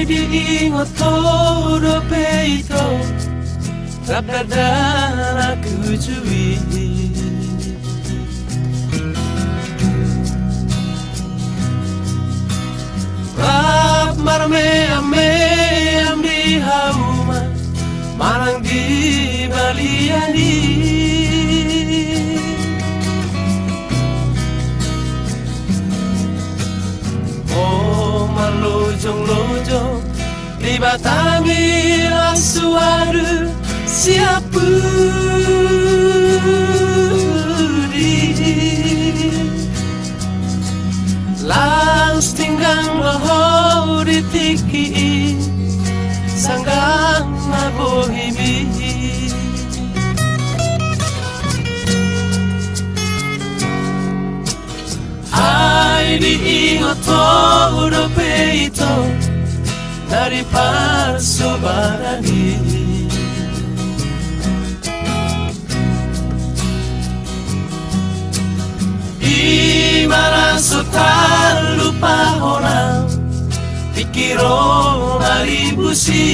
diingat todo peito Rakadana kujui Rap marme ame amdi hauma Marang di baliani Oh marlojong-lojong Di batami suara siapa di Langs tinggang roho di tiki Sanggang mabohimi Ai diingat todo peito Dari persobarani Di mana tak lupa orang Pikiro maribusi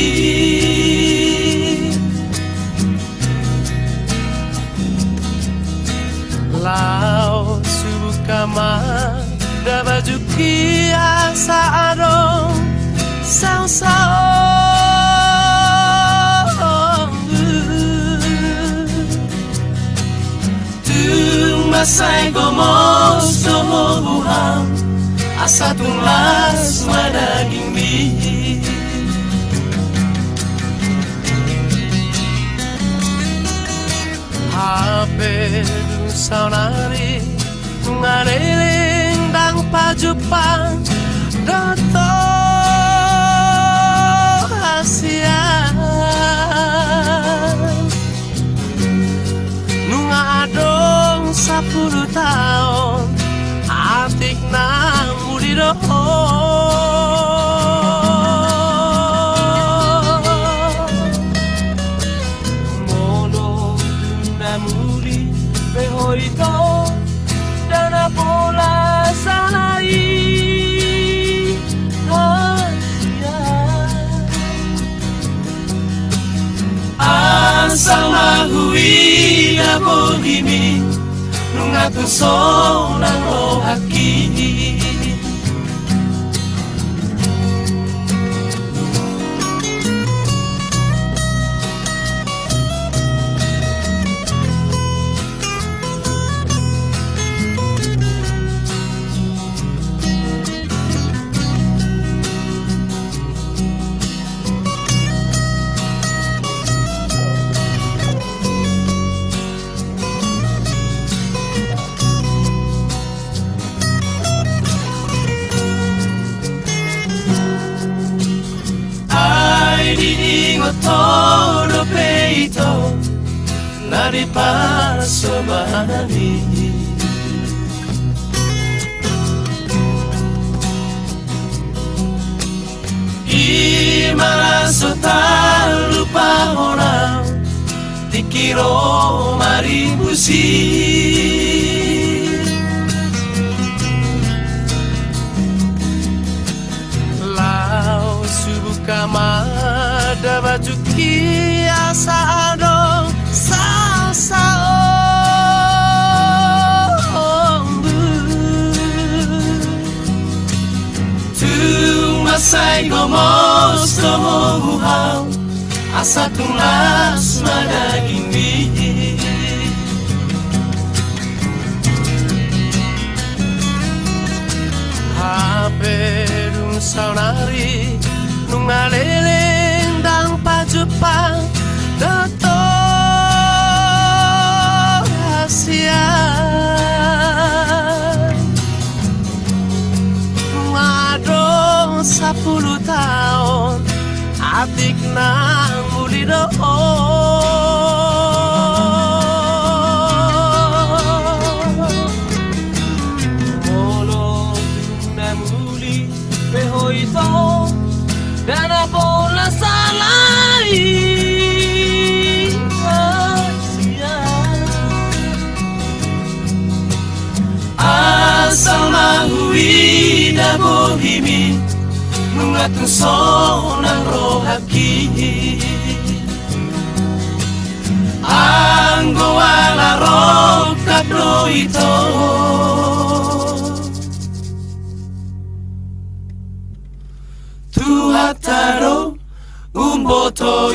Lau suka da baju kiasa adong Sao-sao Tung masay gomos Domobuhang Asa tunglas madaging mi Hape dung saunari Ngariling dang pajupang Dato Asia Nunga adong 10 tahun Atik nang mudido Mono dunamuri Behorito Dana pola salai Sama hui na bohimi Nung atong sonang o haki todo peito Nari persobarani Di mana tak lupa orang Dikiro maribusi Lau subuka da baju kiasa adong sao-sao Tung masay gomos domobuhang Asa tunglas madaging mi Hape dung saunari Nung ngalilin dang pajupang Dato Asia Ngadong 10 tahun Atik nang mulido Molo dunamuli Behoito Dana bola salai Asal mahui da bohimi nungatun sonang rohaki anggo ala roka proito tu hataro umboto